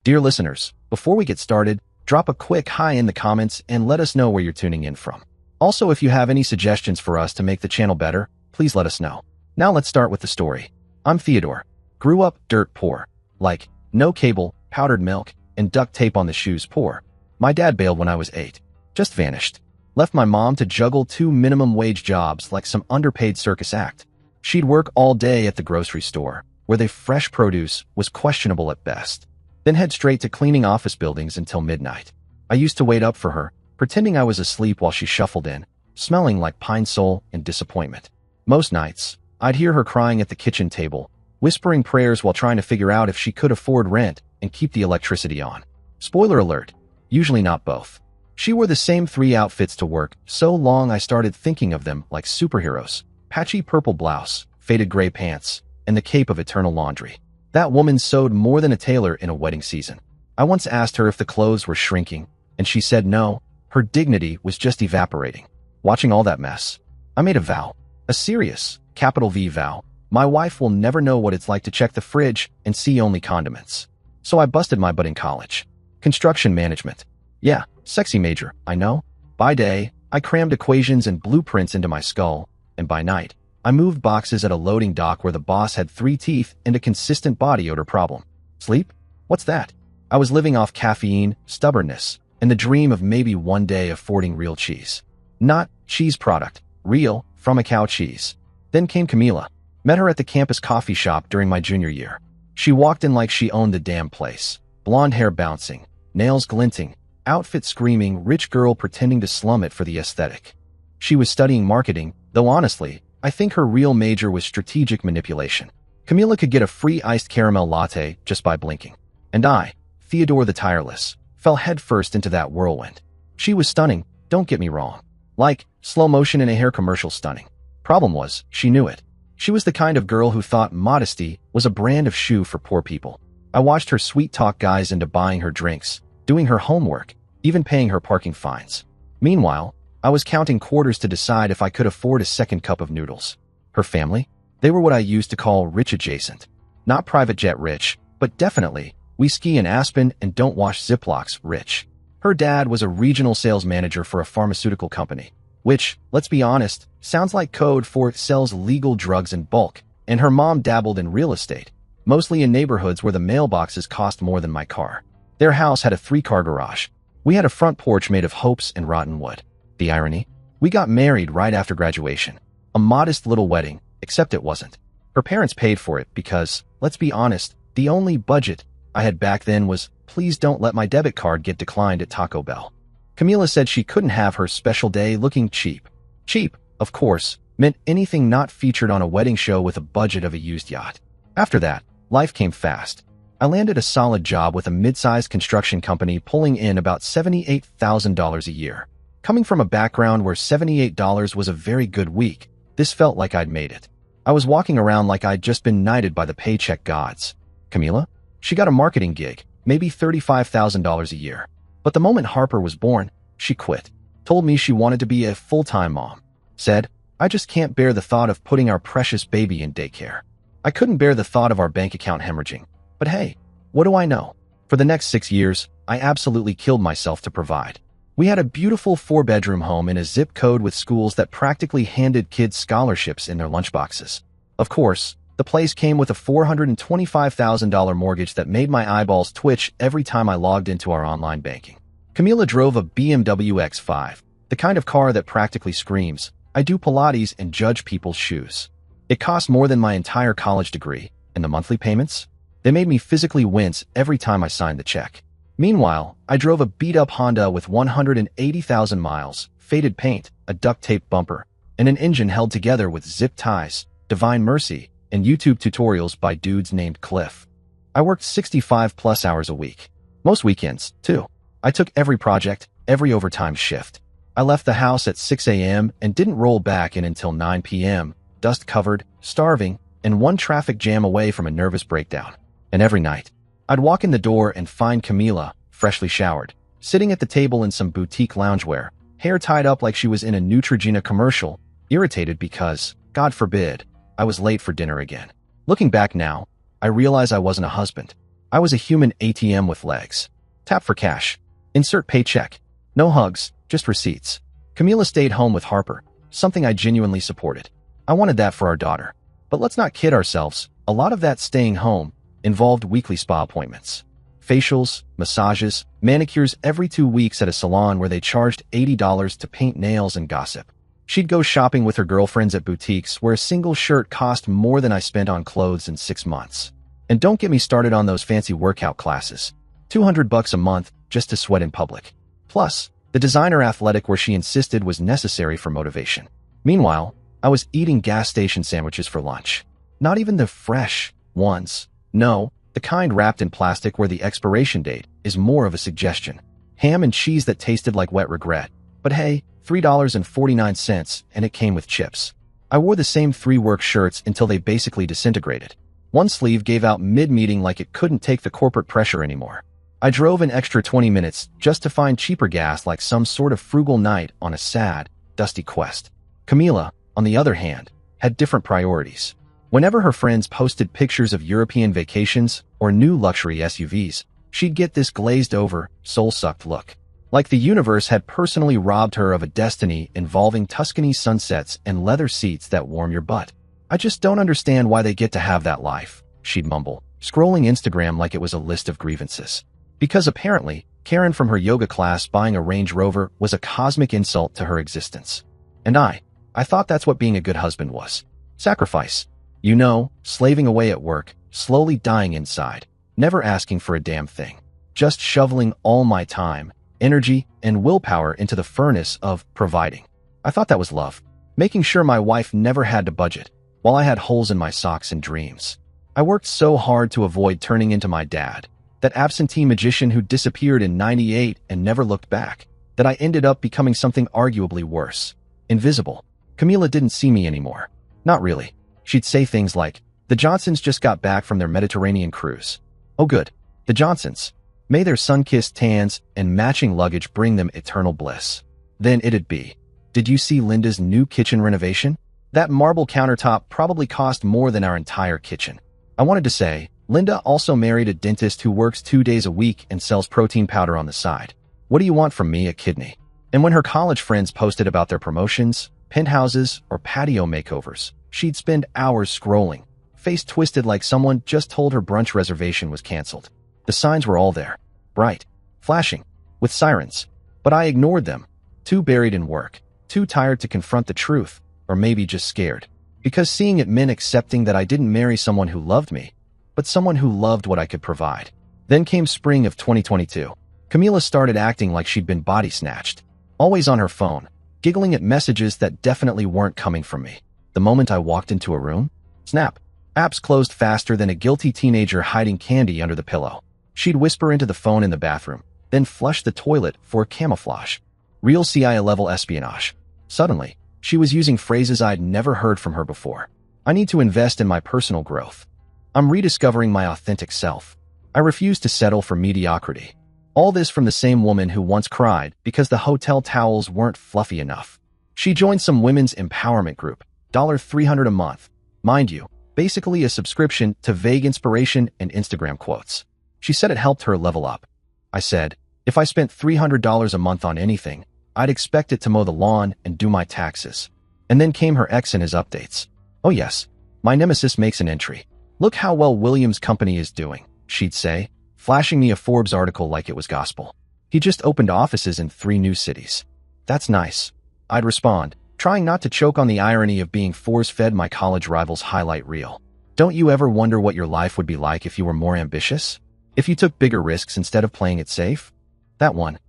Dear listeners, before we get started, drop a quick hi in the comments and let us know where you're tuning in from. Also, if you have any suggestions for us to make the channel better, please let us know. Now let's start with the story. I'm Theodore. Grew up dirt poor. Like, no cable, powdered milk, and duct tape on the shoes poor. My dad bailed when I was 8. Just vanished. Left my mom to juggle 2 minimum wage jobs like some underpaid circus act. She'd work all day at the grocery store, where the fresh produce was questionable at best. Then head straight to cleaning office buildings until midnight. I used to wait up for her, pretending I was asleep while she shuffled in, smelling like pine sol and disappointment. Most nights, I'd hear her crying at the kitchen table, whispering prayers while trying to figure out if she could afford rent and keep the electricity on. Spoiler alert, usually not both. She wore the same 3 outfits to work, so long I started thinking of them like superheroes. Patchy purple blouse, faded gray pants, and the cape of eternal laundry. That woman sewed more than a tailor in a wedding season. I once asked her if the clothes were shrinking, and she said no, her dignity was just evaporating. Watching all that mess, I made a vow. A serious, capital V vow. My wife will never know what it's like to check the fridge and see only condiments. So I busted my butt in college. Construction management. Yeah, sexy major, I know. By day, I crammed equations and blueprints into my skull, and by night, I moved boxes at a loading dock where the boss had 3 teeth and a consistent body odor problem. Sleep? What's that? I was living off caffeine, stubbornness, and the dream of maybe one day affording real cheese. Not cheese product, real, from a cow cheese. Then came Camila. Met her at the campus coffee shop during my junior year. She walked in like she owned the damn place. Blonde hair bouncing, nails glinting, outfit screaming, rich girl pretending to slum it for the aesthetic. She was studying marketing, though honestly, I think her real major was strategic manipulation. Camila could get a free iced caramel latte just by blinking. And I, Theodore the Tireless, fell headfirst into that whirlwind. She was stunning, don't get me wrong. Like, slow motion in a hair commercial stunning. Problem was, she knew it. She was the kind of girl who thought modesty was a brand of shoe for poor people. I watched her sweet-talk guys into buying her drinks, doing her homework, even paying her parking fines. Meanwhile, I was counting quarters to decide if I could afford a second cup of noodles. Her family? They were what I used to call rich adjacent. Not private jet rich, but definitely, we ski in Aspen and don't wash Ziplocs rich. Her dad was a regional sales manager for a pharmaceutical company, which, let's be honest, sounds like code for sells legal drugs in bulk, and her mom dabbled in real estate, mostly in neighborhoods where the mailboxes cost more than my car. Their house had a 3-car garage. We had a front porch made of hopes and rotten wood. The irony? We got married right after graduation. A modest little wedding, except it wasn't. Her parents paid for it because, let's be honest, the only budget I had back then was, please don't let my debit card get declined at Taco Bell. Camila said she couldn't have her special day looking cheap. Cheap, of course, meant anything not featured on a wedding show with a budget of a used yacht. After that, life came fast. I landed a solid job with a mid-sized construction company pulling in about $78,000 a year. Coming from a background where $78 was a very good week, this felt like I'd made it. I was walking around like I'd just been knighted by the paycheck gods. Camila? She got a marketing gig, maybe $35,000 a year. But the moment Harper was born, she quit. Told me she wanted to be a full-time mom. Said, I just can't bear the thought of putting our precious baby in daycare. I couldn't bear the thought of our bank account hemorrhaging. But hey, what do I know? For the next 6 years, I absolutely killed myself to provide. We had a beautiful 4-bedroom home in a zip code with schools that practically handed kids scholarships in their lunchboxes. Of course, the place came with a $425,000 mortgage that made my eyeballs twitch every time I logged into our online banking. Camila drove a BMW X5, the kind of car that practically screams, I do Pilates and judge people's shoes. It cost more than my entire college degree, and the monthly payments? They made me physically wince every time I signed the check. Meanwhile, I drove a beat-up Honda with 180,000 miles, faded paint, a duct tape bumper, and an engine held together with zip ties, Divine Mercy, and YouTube tutorials by dudes named Cliff. I worked 65+ hours a week. Most weekends, too. I took every project, every overtime shift. I left the house at 6 a.m. and didn't roll back in until 9 p.m., dust-covered, starving, and one traffic jam away from a nervous breakdown. And every night, I'd walk in the door and find Camila, freshly showered, sitting at the table in some boutique loungewear, hair tied up like she was in a Neutrogena commercial, irritated because, God forbid, I was late for dinner again. Looking back now, I realize I wasn't a husband. I was a human ATM with legs. Tap for cash. Insert paycheck. No hugs, just receipts. Camila stayed home with Harper, something I genuinely supported. I wanted that for our daughter. But let's not kid ourselves, a lot of that staying home involved weekly spa appointments. Facials, massages, manicures every 2 weeks at a salon where they charged $80 to paint nails and gossip. She'd go shopping with her girlfriends at boutiques where a single shirt cost more than I spent on clothes in 6 months. And don't get me started on those fancy workout classes. $200 a month just to sweat in public. Plus, the designer athletic where she insisted was necessary for motivation. Meanwhile, I was eating gas station sandwiches for lunch. Not even the fresh ones. No, the kind wrapped in plastic where the expiration date is more of a suggestion. Ham and cheese that tasted like wet regret. But hey, $3.49 and it came with chips. I wore the same 3 work shirts until they basically disintegrated. One sleeve gave out mid-meeting like it couldn't take the corporate pressure anymore. I drove an extra 20 minutes just to find cheaper gas like some sort of frugal knight on a sad, dusty quest. Camila, on the other hand, had different priorities. Whenever her friends posted pictures of European vacations or new luxury SUVs, she'd get this glazed-over, soul-sucked look. Like the universe had personally robbed her of a destiny involving Tuscany sunsets and leather seats that warm your butt. I just don't understand why they get to have that life, she'd mumble, scrolling Instagram like it was a list of grievances. Because apparently, Karen from her yoga class buying a Range Rover was a cosmic insult to her existence. And I thought that's what being a good husband was. Sacrifice. You know, slaving away at work, slowly dying inside, never asking for a damn thing. Just shoveling all my time, energy, and willpower into the furnace of providing. I thought that was love. Making sure my wife never had to budget, while I had holes in my socks and dreams. I worked so hard to avoid turning into my dad, that absentee magician who disappeared in '98 and never looked back, that I ended up becoming something arguably worse. Invisible. Camila didn't see me anymore. Not really. She'd say things like, "The Johnsons just got back from their Mediterranean cruise. Oh good. The Johnsons. May their sun-kissed tans and matching luggage bring them eternal bliss." Then it'd be, "Did you see Linda's new kitchen renovation? That marble countertop probably cost more than our entire kitchen." I wanted to say, Linda also married a dentist who works 2 days a week and sells protein powder on the side. What do you want from me, a kidney? And when her college friends posted about their promotions, penthouses, or patio makeovers, she'd spend hours scrolling, face twisted like someone just told her brunch reservation was canceled. The signs were all there, bright, flashing, with sirens. But I ignored them, too buried in work, too tired to confront the truth, or maybe just scared. Because seeing it meant accepting that I didn't marry someone who loved me, but someone who loved what I could provide. Then came spring of 2022. Camila started acting like she'd been body snatched, always on her phone, giggling at messages that definitely weren't coming from me. The moment I walked into a room, snap, apps closed faster than a guilty teenager hiding candy under the pillow. She'd whisper into the phone in the bathroom, then flush the toilet for camouflage. Real CIA-level espionage. Suddenly, she was using phrases I'd never heard from her before. I need to invest in my personal growth. I'm rediscovering my authentic self. I refuse to settle for mediocrity. All this from the same woman who once cried because the hotel towels weren't fluffy enough. She joined some women's empowerment group, $300 a month. Mind you, basically a subscription to vague inspiration and Instagram quotes. She said it helped her level up. I said, if I spent $300 a month on anything, I'd expect it to mow the lawn and do my taxes. And then came her ex and his updates. Oh yes, my nemesis makes an entry. Look how well William's company is doing, she'd say, flashing me a Forbes article like it was gospel. He just opened offices in 3 new cities. That's nice. I'd respond, trying not to choke on the irony of being force-fed my college rival's highlight reel. Don't you ever wonder what your life would be like if you were more ambitious? If you took bigger risks instead of playing it safe? That one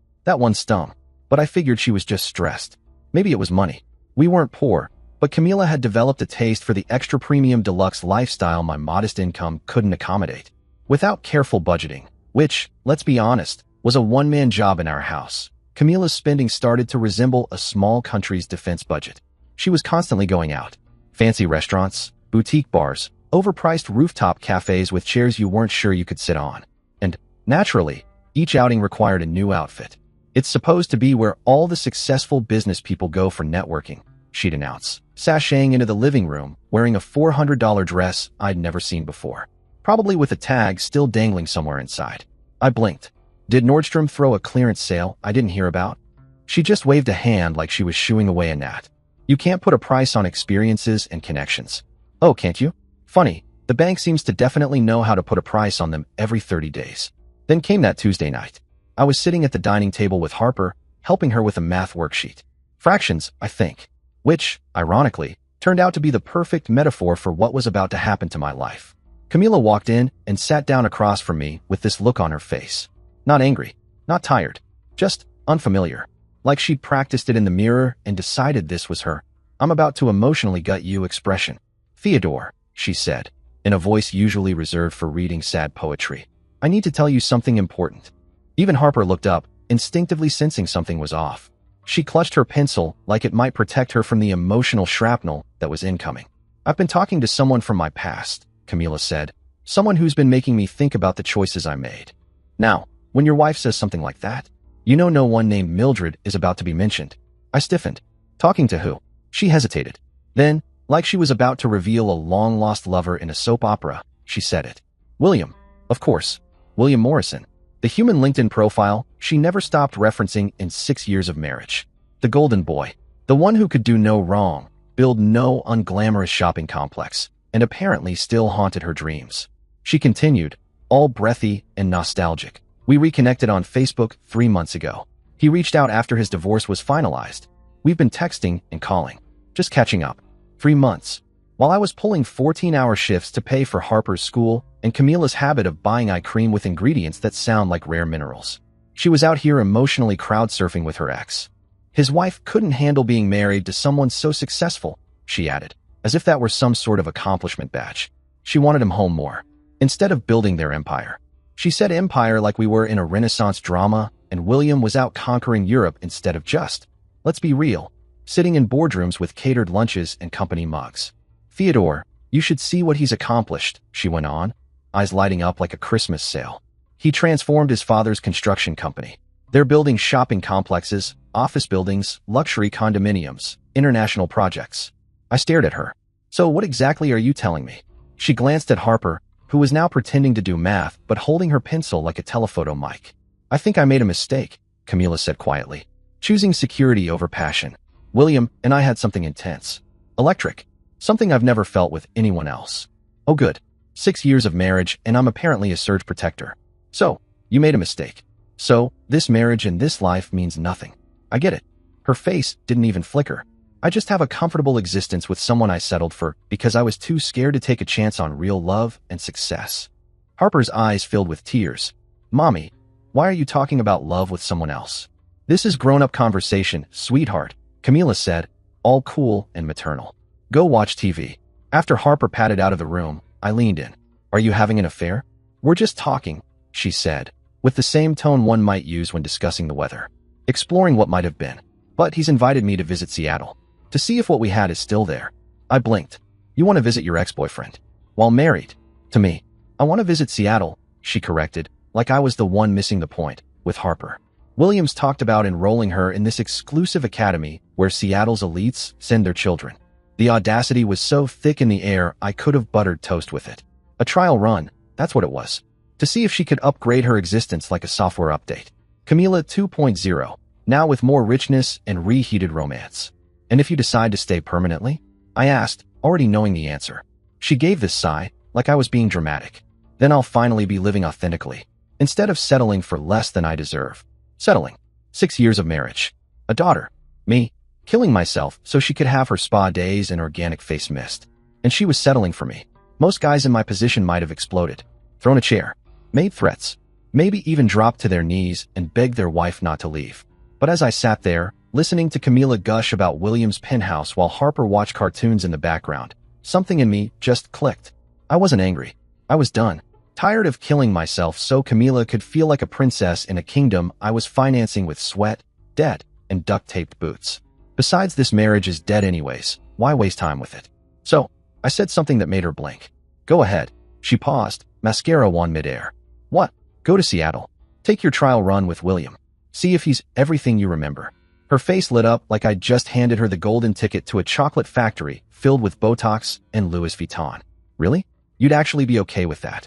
stung. But I figured she was just stressed. Maybe it was money. We weren't poor, but Camila had developed a taste for the extra premium deluxe lifestyle my modest income couldn't accommodate. Without careful budgeting, which, let's be honest, was a one-man job in our house, Camila's spending started to resemble a small country's defense budget. She was constantly going out. Fancy restaurants, boutique bars, overpriced rooftop cafes with chairs you weren't sure you could sit on. And, naturally, each outing required a new outfit. It's supposed to be where all the successful business people go for networking, she'd announce, sashaying into the living room, wearing a $400 dress I'd never seen before. probably with a tag still dangling somewhere inside. I blinked. Did Nordstrom throw a clearance sale I didn't hear about? She just waved a hand like she was shooing away a gnat. You can't put a price on experiences and connections. Oh, can't you? Funny, the bank seems to definitely know how to put a price on them every 30 days. Then came that Tuesday night. I was sitting at the dining table with Harper, helping her with a math worksheet. Fractions, I think. Which, ironically, turned out to be the perfect metaphor for what was about to happen to my life. Camila walked in and sat down across from me with this look on her face. Not angry, not tired, just unfamiliar. Like she'd practiced it in the mirror and decided this was her "I'm about to emotionally gut you" expression. "Theodore," she said, in a voice usually reserved for reading sad poetry, "I need to tell you something important." Even Harper looked up, instinctively sensing something was off. She clutched her pencil like it might protect her from the emotional shrapnel that was incoming. "I've been talking to someone from my past," Camila said. "Someone who's been making me think about the choices I made." Now, when your wife says something like that, you know no one named Mildred is about to be mentioned. I stiffened. "Talking to who?" She hesitated. Then, like she was about to reveal a long-lost lover in a soap opera, she said it. "William. Of course. William Morrison. The human LinkedIn profile she never stopped referencing in 6 years of marriage. The golden boy. The one who could do no wrong, build no unglamorous shopping complex, and apparently still haunted her dreams." She continued, all breathy and nostalgic. "We reconnected on Facebook 3 months ago. He reached out after his divorce was finalized. We've been texting and calling. Just catching up. 3 months. While I was pulling 14-hour shifts to pay for Harper's school and Camila's habit of buying eye cream with ingredients that sound like rare minerals. She was out here emotionally crowd-surfing with her ex. His wife couldn't handle being married to someone so successful, she added, as if that were some sort of accomplishment badge. She wanted him home more, instead of building their empire. She said empire like we were in a Renaissance drama, and William was out conquering Europe instead of just, let's be real, sitting in boardrooms with catered lunches and company mugs. "Theodore, you should see what he's accomplished," she went on, eyes lighting up like a Christmas sale. "He transformed his father's construction company. They're building shopping complexes, office buildings, luxury condominiums, international projects." I stared at her. "So what exactly are you telling me?" She glanced at Harper, who was now pretending to do math but holding her pencil like a telephoto mic. "I think I made a mistake," Camila said quietly, choosing security over passion. "William and I had something intense. Electric. Something I've never felt with anyone else. Oh good. 6 years of marriage and I'm apparently a surge protector. So, you made a mistake. So, this marriage and this life means nothing. I get it." Her face didn't even flicker. "I just have a comfortable existence with someone I settled for because I was too scared to take a chance on real love and success." Harper's eyes filled with tears. "Mommy, why are you talking about love with someone else?" "This is grown-up conversation, sweetheart," Camila said, all cool and maternal. "Go watch TV." After Harper padded out of the room, I leaned in. "Are you having an affair?" "We're just talking," she said, with the same tone one might use when discussing the weather. "Exploring what might have been. But he's invited me to visit Seattle. To see if what we had is still there." I blinked. "You want to visit your ex-boyfriend? While married?" "To me. I want to visit Seattle," she corrected, like I was the one missing the point, with Harper. "Williams talked about enrolling her in this exclusive academy where Seattle's elites send their children. The audacity was so thick in the air I could have buttered toast with it. A trial run, that's what it was. To see if she could upgrade her existence like a software update. Camila 2.0, now with more richness and reheated romance. "And if you decide to stay permanently?" I asked, already knowing the answer. She gave this sigh, like I was being dramatic. "Then I'll finally be living authentically, instead of settling for less than I deserve." Settling. 6 years of marriage. A daughter. Me. Killing myself so she could have her spa days and organic face mist. And she was settling for me. Most guys in my position might have exploded, thrown a chair, made threats, maybe even dropped to their knees and begged their wife not to leave. But as I sat there, listening to Camila gush about William's penthouse while Harper watched cartoons in the background, something in me just clicked. I wasn't angry. I was done. Tired of killing myself so Camila could feel like a princess in a kingdom I was financing with sweat, debt, and duct-taped boots. Besides, this marriage is dead anyways. Why waste time with it? So, I said something that made her blink. "Go ahead." She paused, mascara wand midair. "What?" "Go to Seattle. Take your trial run with William. See if he's everything you remember." Her face lit up like I'd just handed her the golden ticket to a chocolate factory filled with Botox and Louis Vuitton. "Really? You'd actually be okay with that?"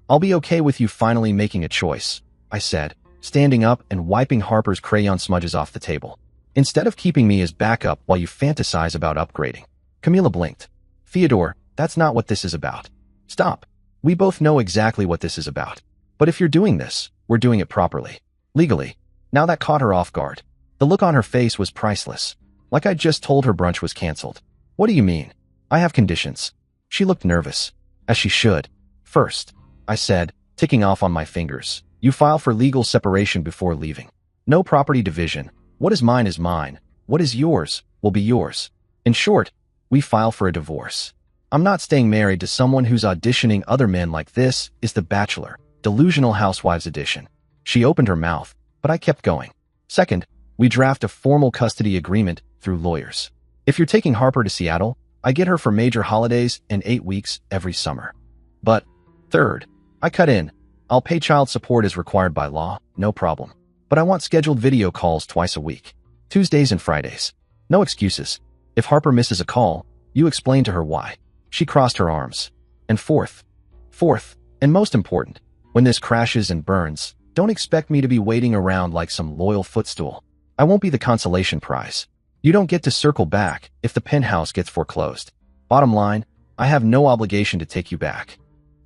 I'll be okay with you finally making a choice, I said, standing up and wiping Harper's crayon smudges off the table. Instead of keeping me as backup while you fantasize about upgrading. Camila blinked. Theodore, that's not what this is about. Stop. We both know exactly what this is about. But if you're doing this, we're doing it properly. Legally. Now that caught her off guard. The look on her face was priceless. Like I just told her brunch was canceled. What do you mean? I have conditions. She looked nervous. As she should. First, I said, ticking off on my fingers. You file for legal separation before leaving. No property division. What is mine. What is yours will be yours. In short, we file for a divorce. I'm not staying married to someone who's auditioning other men like this is The Bachelor, Delusional Housewives edition. She opened her mouth, but I kept going. Second, we draft a formal custody agreement through lawyers. If you're taking Harper to Seattle, I get her for major holidays and 8 weeks every summer. But, third, I cut in. I'll pay child support as required by law, no problem. But I want scheduled video calls twice a week. Tuesdays and Fridays. No excuses. If Harper misses a call, you explain to her why. She crossed her arms. And fourth, and most important, when this crashes and burns, don't expect me to be waiting around like some loyal footstool. I won't be the consolation prize. You don't get to circle back if the penthouse gets foreclosed. Bottom line, I have no obligation to take you back.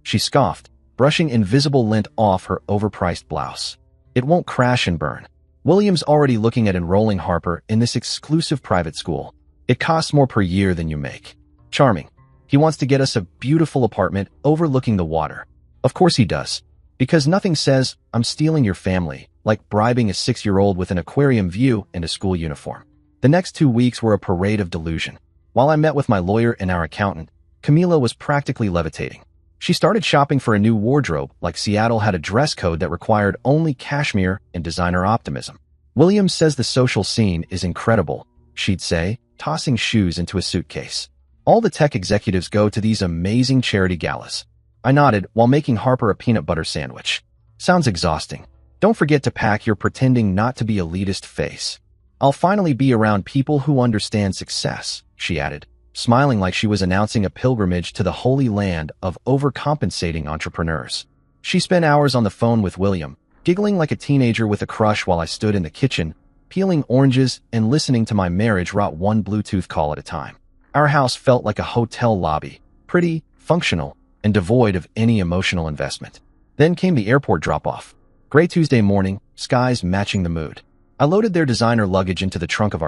She scoffed, brushing invisible lint off her overpriced blouse. It won't crash and burn. William's already looking at enrolling Harper in this exclusive private school. It costs more per year than you make. Charming. He wants to get us a beautiful apartment overlooking the water. Of course he does. Because nothing says, I'm stealing your family, like bribing a 6-year-old with an aquarium view and a school uniform. The next 2 weeks were a parade of delusion. While I met with my lawyer and our accountant, Camila was practically levitating. She started shopping for a new wardrobe, like Seattle had a dress code that required only cashmere and designer optimism. William says the social scene is incredible, she'd say, tossing shoes into a suitcase. All the tech executives go to these amazing charity galas. I nodded while making Harper a peanut butter sandwich. Sounds exhausting. Don't forget to pack your pretending not to be elitist face. I'll finally be around people who understand success, she added, smiling like she was announcing a pilgrimage to the holy land of overcompensating entrepreneurs. She spent hours on the phone with William, giggling like a teenager with a crush while I stood in the kitchen, peeling oranges and listening to my marriage rot one Bluetooth call at a time. Our house felt like a hotel lobby, pretty, functional, and devoid of any emotional investment. Then came the airport drop-off. Gray Tuesday morning, skies matching the mood. I loaded their designer luggage into the trunk of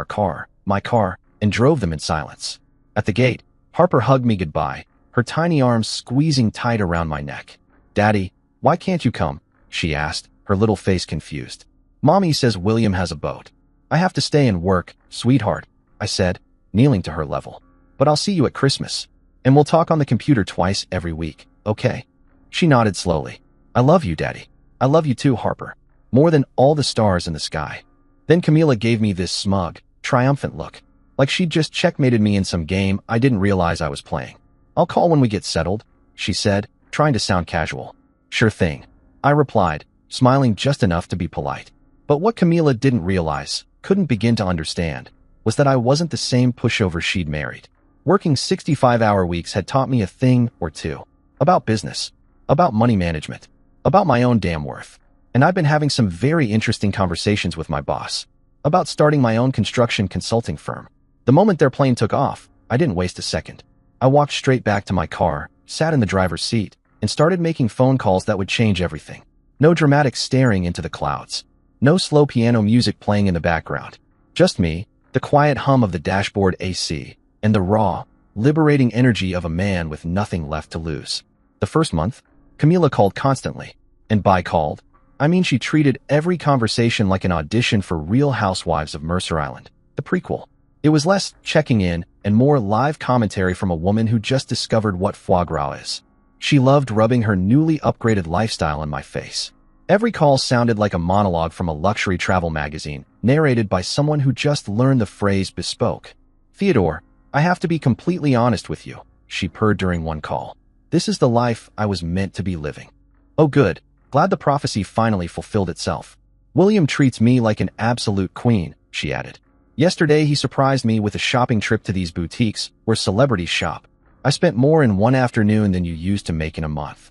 my car, and drove them in silence. At the gate, Harper hugged me goodbye, her tiny arms squeezing tight around my neck. Daddy, why can't you come? She asked, her little face confused. Mommy says William has a boat. I have to stay and work, sweetheart, I said, kneeling to her level. But I'll see you at Christmas. And we'll talk on the computer twice every week, okay? She nodded slowly. I love you, Daddy. I love you too, Harper. More than all the stars in the sky. Then Camila gave me this smug, triumphant look, like she'd just checkmated me in some game I didn't realize I was playing. I'll call when we get settled, she said, trying to sound casual. Sure thing, I replied, smiling just enough to be polite. But what Camila didn't realize, couldn't begin to understand, was that I wasn't the same pushover she'd married. Working 65-hour weeks had taught me a thing or two. About business. About money management. About my own damn worth. And I've been having some very interesting conversations with my boss. About starting my own construction consulting firm. The moment their plane took off, I didn't waste a second. I walked straight back to my car, sat in the driver's seat, and started making phone calls that would change everything. No dramatic staring into the clouds. No slow piano music playing in the background. Just me, the quiet hum of the dashboard AC, and the raw, liberating energy of a man with nothing left to lose. The first month, Camila called constantly. And by called, I mean she treated every conversation like an audition for Real Housewives of Mercer Island, the prequel. It was less checking in and more live commentary from a woman who just discovered what foie gras is. She loved rubbing her newly upgraded lifestyle in my face. Every call sounded like a monologue from a luxury travel magazine, narrated by someone who just learned the phrase bespoke. Theodore, I have to be completely honest with you, she purred during one call. This is the life I was meant to be living. Oh good, glad the prophecy finally fulfilled itself. William treats me like an absolute queen, she added. Yesterday he surprised me with a shopping trip to these boutiques where celebrities shop. I spent more in one afternoon than you used to make in a month.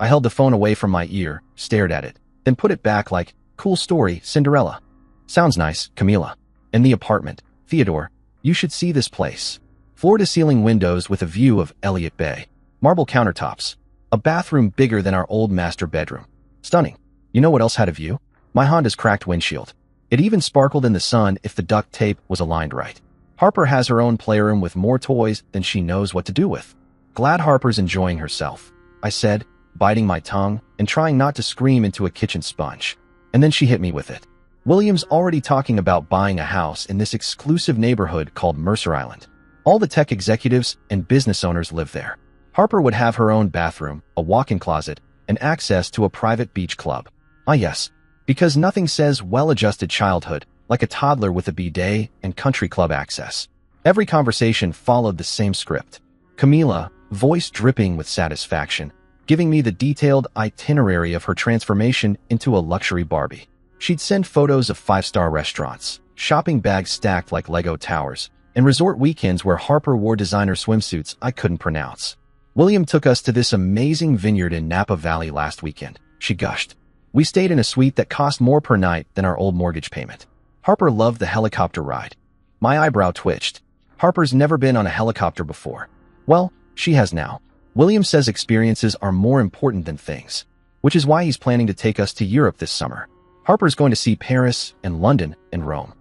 I held the phone away from my ear, stared at it, then put it back like, cool story, Cinderella. Sounds nice, Camila. And the apartment. Theodore, you should see this place. Floor-to-ceiling windows with a view of Elliott Bay. Marble countertops. A bathroom bigger than our old master bedroom. Stunning. You know what else had a view? My Honda's cracked windshield. It even sparkled in the sun if the duct tape was aligned right. Harper has her own playroom with more toys than she knows what to do with. Glad Harper's enjoying herself, I said, biting my tongue and trying not to scream into a kitchen sponge. And then she hit me with it. William's already talking about buying a house in this exclusive neighborhood called Mercer Island. All the tech executives and business owners live there. Harper would have her own bathroom, a walk-in closet, and access to a private beach club. Ah yes, because nothing says well-adjusted childhood like a toddler with a bidet and country club access. Every conversation followed the same script. Camila, voice dripping with satisfaction, giving me the detailed itinerary of her transformation into a luxury Barbie. She'd send photos of five-star restaurants, shopping bags stacked like Lego towers, and resort weekends where Harper wore designer swimsuits I couldn't pronounce. William took us to this amazing vineyard in Napa Valley last weekend, she gushed. We stayed in a suite that cost more per night than our old mortgage payment. Harper loved the helicopter ride. My eyebrow twitched. Harper's never been on a helicopter before. Well, she has now. William says experiences are more important than things, which is why he's planning to take us to Europe this summer. Harper's going to see Paris and London and Rome.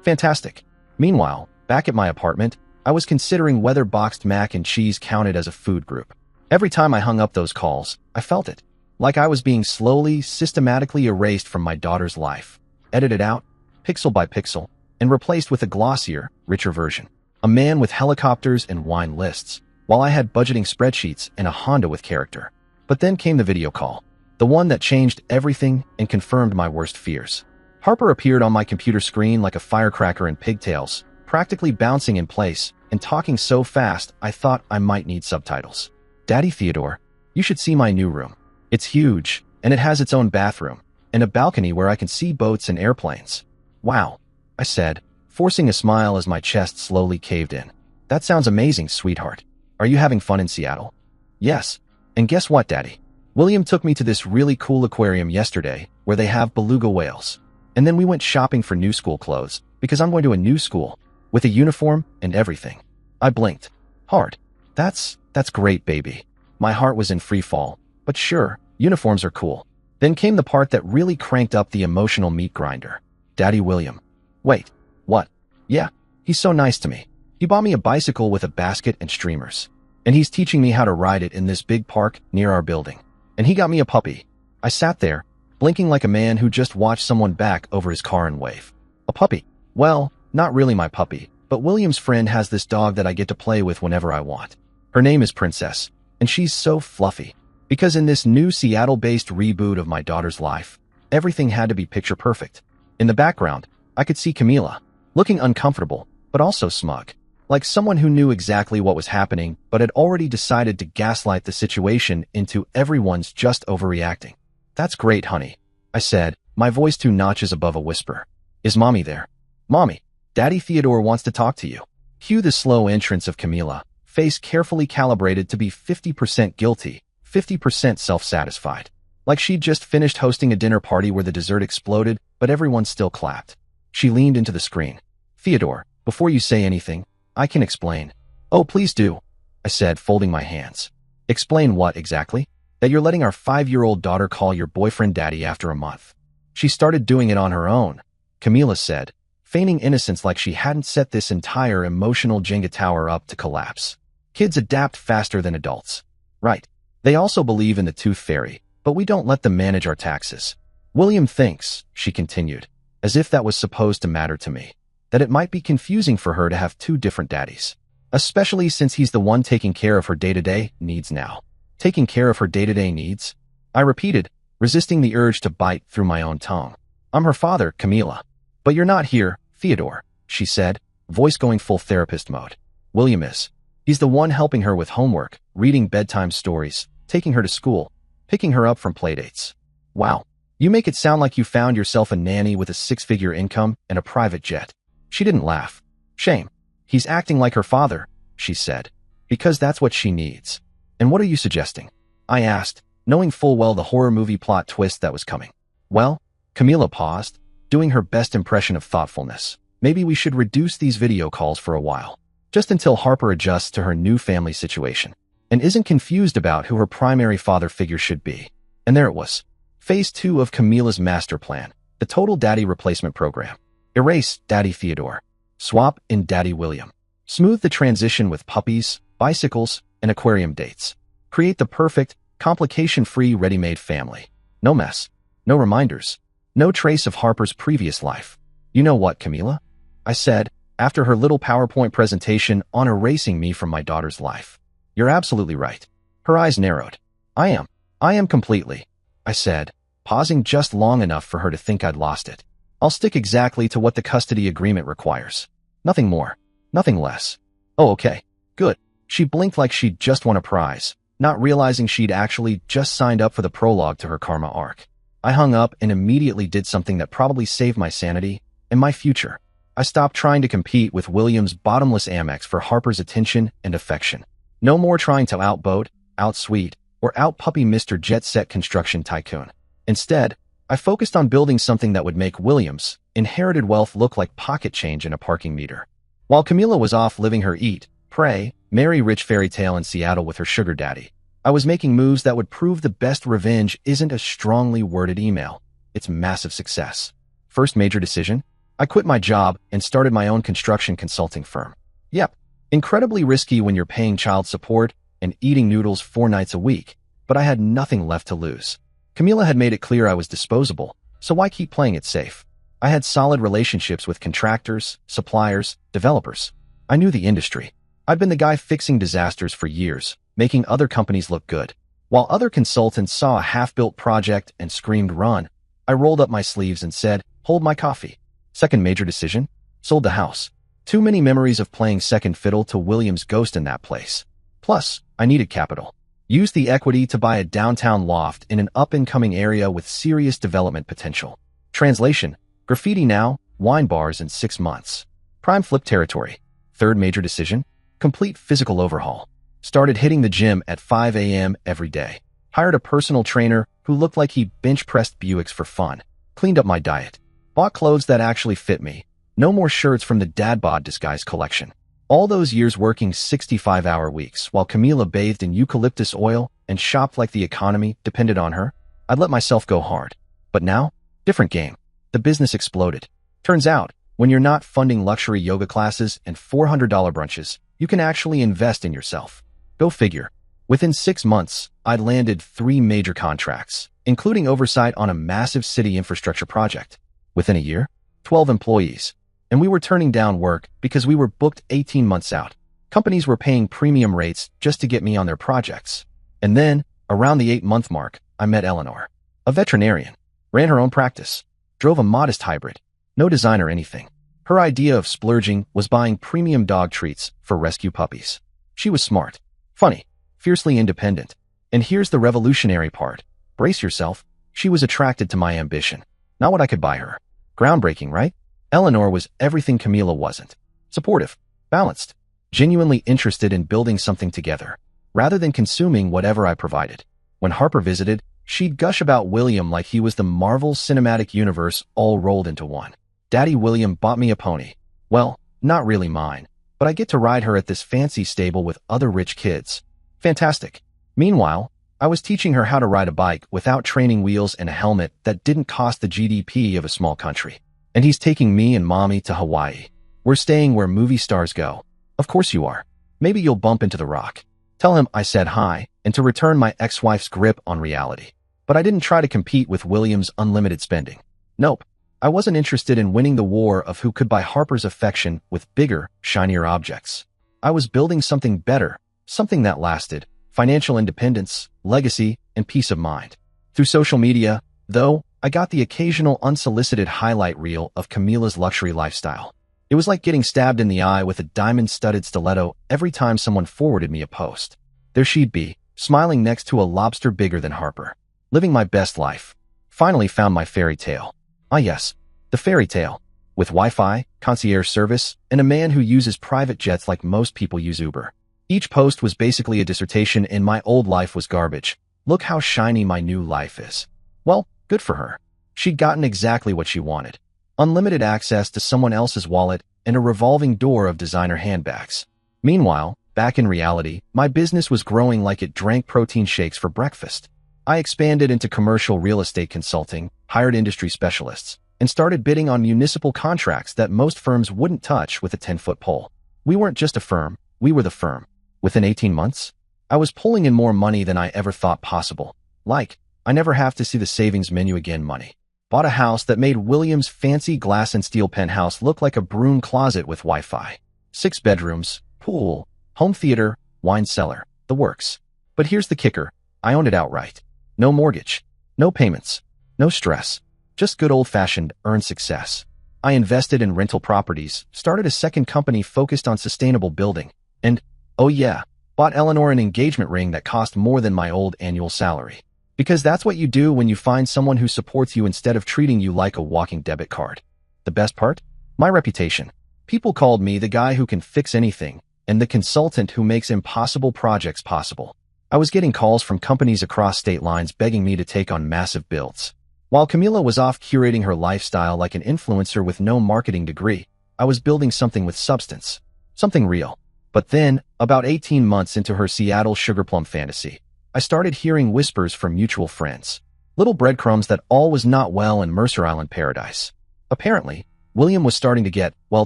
Fantastic. Meanwhile, back at my apartment, I was considering whether boxed mac and cheese counted as a food group. Every time I hung up those calls, I felt it. Like I was being slowly, systematically erased from my daughter's life. Edited out, pixel by pixel, and replaced with a glossier, richer version. A man with helicopters and wine lists, while I had budgeting spreadsheets and a Honda with character. But then came the video call. The one that changed everything and confirmed my worst fears. Harper appeared on my computer screen like a firecracker in pigtails, practically bouncing in place and talking so fast I thought I might need subtitles. Daddy Theodore, you should see my new room. It's huge, and it has its own bathroom, and a balcony where I can see boats and airplanes. Wow, I said, forcing a smile as my chest slowly caved in. That sounds amazing, sweetheart. Are you having fun in Seattle? Yes. And guess what, Daddy? William took me to this really cool aquarium yesterday where they have beluga whales. And then we went shopping for new school clothes because I'm going to a new school with a uniform and everything. I blinked. Hard. That's great, baby. My heart was in free fall, but sure, uniforms are cool. Then came the part that really cranked up the emotional meat grinder. Daddy William. Wait, what? Yeah, he's so nice to me. He bought me a bicycle with a basket and streamers. And he's teaching me how to ride it in this big park near our building. And he got me a puppy. I sat there, blinking like a man who just watched someone back over his car and wave. A puppy. Well, not really my puppy, but William's friend has this dog that I get to play with whenever I want. Her name is Princess, and she's so fluffy. Because in this new Seattle-based reboot of my daughter's life, everything had to be picture perfect. In the background, I could see Camila, looking uncomfortable, but also smug. Like someone who knew exactly what was happening, but had already decided to gaslight the situation into everyone's just overreacting. That's great, honey, I said, my voice 2 notches above a whisper. Is Mommy there? Mommy, Daddy Theodore wants to talk to you. Cue the slow entrance of Camila, face carefully calibrated to be 50% guilty, 50% self-satisfied. Like she'd just finished hosting a dinner party where the dessert exploded, but everyone still clapped. She leaned into the screen. Theodore, before you say anything, I can explain. Oh, please do, I said, folding my hands. Explain what exactly? That you're letting our 5-year-old daughter call your boyfriend daddy after a month. She started doing it on her own, Camila said, feigning innocence like she hadn't set this entire emotional Jenga tower up to collapse. Kids adapt faster than adults. Right. They also believe in the tooth fairy, but we don't let them manage our taxes. William thinks, she continued, as if that was supposed to matter to me, that it might be confusing for her to have 2 different daddies, especially since he's the one taking care of her day-to-day needs now. Taking care of her day-to-day needs? I repeated, resisting the urge to bite through my own tongue. I'm her father, Camila. But you're not here, Theodore, she said, voice going full therapist mode. William is. He's the one helping her with homework, reading bedtime stories, taking her to school, picking her up from playdates. Wow. You make it sound like you found yourself a nanny with a 6-figure income and a private jet. She didn't laugh. Shame. He's acting like her father, she said, because that's what she needs. And what are you suggesting? I asked, knowing full well the horror movie plot twist that was coming. Well, Camila paused, doing her best impression of thoughtfulness. Maybe we should reduce these video calls for a while, just until Harper adjusts to her new family situation and isn't confused about who her primary father figure should be. And there it was. Phase 2 of Camila's master plan, the total daddy replacement program. Erase Daddy Theodore. Swap in Daddy William. Smooth the transition with puppies, bicycles, and aquarium dates. Create the perfect, complication-free ready-made family. No mess. No reminders. No trace of Harper's previous life. You know what, Camila? I said, after her little PowerPoint presentation on erasing me from my daughter's life. You're absolutely right. Her eyes narrowed. I am completely, I said, pausing just long enough for her to think I'd lost it. I'll stick exactly to what the custody agreement requires. Nothing more. Nothing less. Oh, okay. Good. She blinked like she'd just won a prize, not realizing she'd actually just signed up for the prologue to her karma arc. I hung up and immediately did something that probably saved my sanity and my future. I stopped trying to compete with William's bottomless Amex for Harper's attention and affection. No more trying to outboat, outsweet, or outpuppy Mr. Jet Set construction tycoon. Instead, I focused on building something that would make William's inherited wealth look like pocket change in a parking meter. While Camila was off living her eat, pray, marry rich fairy tale in Seattle with her sugar daddy, I was making moves that would prove the best revenge isn't a strongly worded email. It's massive success. First major decision? I quit my job and started my own construction consulting firm. Yep, incredibly risky when you're paying child support and eating noodles 4 nights a week, but I had nothing left to lose. Camila had made it clear I was disposable, so why keep playing it safe? I had solid relationships with contractors, suppliers, developers. I knew the industry. I'd been the guy fixing disasters for years, making other companies look good. While other consultants saw a half-built project and screamed run, I rolled up my sleeves and said, hold my coffee. Second major decision? Sold the house. Too many memories of playing second fiddle to William's ghost in that place. Plus, I needed capital. Used the equity to buy a downtown loft in an up-and-coming area with serious development potential. Translation: graffiti now, wine bars in 6 months. Prime flip territory. Third major decision? Complete physical overhaul. Started hitting the gym at 5 a.m. every day. Hired a personal trainer who looked like he bench-pressed Buicks for fun. Cleaned up my diet. Bought clothes that actually fit me. No more shirts from the dad bod disguise collection. All those years working 65-hour weeks while Camila bathed in eucalyptus oil and shopped like the economy depended on her, I'd let myself go hard. But now, different game. The business exploded. Turns out, when you're not funding luxury yoga classes and $400 brunches, you can actually invest in yourself. Go figure. Within 6 months, I'd landed 3 major contracts, including oversight on a massive city infrastructure project. Within a year, 12 employees. And we were turning down work because we were booked 18 months out. Companies were paying premium rates just to get me on their projects. And then, around the 8-month mark, I met Eleanor. A veterinarian. Ran her own practice. Drove a modest hybrid. No design or anything. Her idea of splurging was buying premium dog treats for rescue puppies. She was smart. Funny. Fiercely independent. And here's the revolutionary part. Brace yourself. She was attracted to my ambition. Not what I could buy her. Groundbreaking, right? Eleanor was everything Camila wasn't. Supportive, balanced, genuinely interested in building something together, rather than consuming whatever I provided. When Harper visited, she'd gush about William like he was the Marvel Cinematic Universe all rolled into one. Daddy William bought me a pony. Well, not really mine, but I get to ride her at this fancy stable with other rich kids. Fantastic. Meanwhile, I was teaching her how to ride a bike without training wheels and a helmet that didn't cost the GDP of a small country. And he's taking me and mommy to Hawaii. We're staying where movie stars go. Of course you are. Maybe you'll bump into The Rock. Tell him I said hi, and to return my ex-wife's grip on reality. But I didn't try to compete with William's unlimited spending. Nope. I wasn't interested in winning the war of who could buy Harper's affection with bigger, shinier objects. I was building something better, something that lasted, financial independence, legacy, and peace of mind. Through social media, though, I got the occasional unsolicited highlight reel of Camila's luxury lifestyle. It was like getting stabbed in the eye with a diamond-studded stiletto every time someone forwarded me a post. There she'd be, smiling next to a lobster bigger than Harper. Living my best life. Finally found my fairy tale. Ah yes, the fairy tale. With Wi-Fi, concierge service, and a man who uses private jets like most people use Uber. Each post was basically a dissertation in my old life was garbage. Look how shiny my new life is. Well, good for her. She'd gotten exactly what she wanted. Unlimited access to someone else's wallet and a revolving door of designer handbags. Meanwhile, back in reality, my business was growing like it drank protein shakes for breakfast. I expanded into commercial real estate consulting, hired industry specialists, and started bidding on municipal contracts that most firms wouldn't touch with a 10-foot pole. We weren't just a firm, we were the firm. Within 18 months, I was pulling in more money than I ever thought possible. Like, I never have to see the savings menu again money. Bought a house that made William's fancy glass and steel penthouse look like a broom closet with Wi-Fi. 6 bedrooms, pool, home theater, wine cellar, the works. But here's the kicker, I owned it outright. No mortgage, no payments, no stress, just good old-fashioned earned success. I invested in rental properties, started a second company focused on sustainable building, and, oh yeah, bought Eleanor an engagement ring that cost more than my old annual salary. Because that's what you do when you find someone who supports you instead of treating you like a walking debit card. The best part? My reputation. People called me the guy who can fix anything, and the consultant who makes impossible projects possible. I was getting calls from companies across state lines begging me to take on massive builds. While Camila was off curating her lifestyle like an influencer with no marketing degree, I was building something with substance. Something real. But then, about 18 months into her Seattle sugarplum fantasy, I started hearing whispers from mutual friends. Little breadcrumbs that all was not well in Mercer Island paradise. Apparently, William was starting to get, well,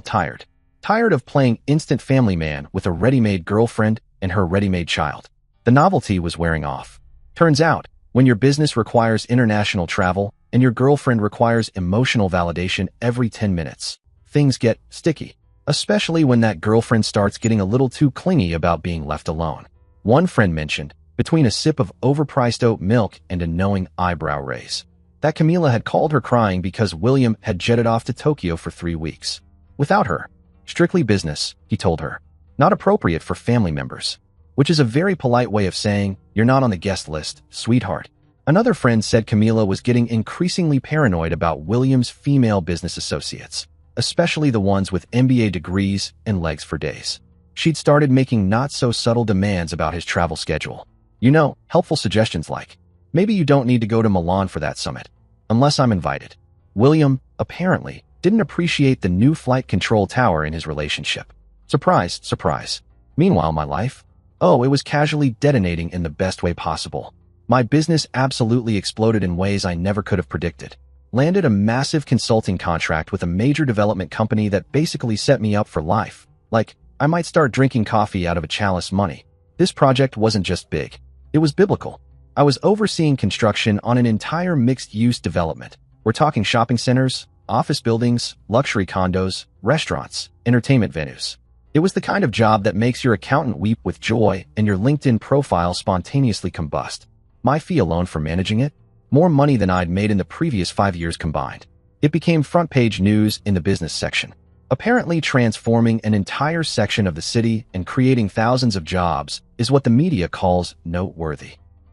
tired. Tired of playing instant family man with a ready-made girlfriend and her ready-made child. The novelty was wearing off. Turns out, when your business requires international travel and your girlfriend requires emotional validation every 10 minutes, things get sticky. Especially when that girlfriend starts getting a little too clingy about being left alone. One friend mentioned, between a sip of overpriced oat milk and a knowing eyebrow raise, that Camila had called her crying because William had jetted off to Tokyo for 3 weeks. Without her. Strictly business, he told her. Not appropriate for family members. Which is a very polite way of saying, you're not on the guest list, sweetheart. Another friend said Camila was getting increasingly paranoid about William's female business associates, especially the ones with MBA degrees and legs for days. She'd started making not-so-subtle demands about his travel schedule. You know, helpful suggestions like, maybe you don't need to go to Milan for that summit, unless I'm invited. William, apparently, didn't appreciate the new flight control tower in his relationship. Surprise, surprise. Meanwhile, my life? Oh, it was casually detonating in the best way possible. My business absolutely exploded in ways I never could have predicted. Landed a massive consulting contract with a major development company that basically set me up for life. Like, I might start drinking coffee out of a chalice money. This project wasn't just big. It was biblical. I was overseeing construction on an entire mixed-use development. We're talking shopping centers, office buildings, luxury condos, restaurants, entertainment venues. It was the kind of job that makes your accountant weep with joy and your LinkedIn profile spontaneously combust. My fee alone for managing it? More money than I'd made in the previous 5 years combined. It became front-page news in the business section, apparently transforming an entire section of the city and creating thousands of jobs is what the media calls noteworthy.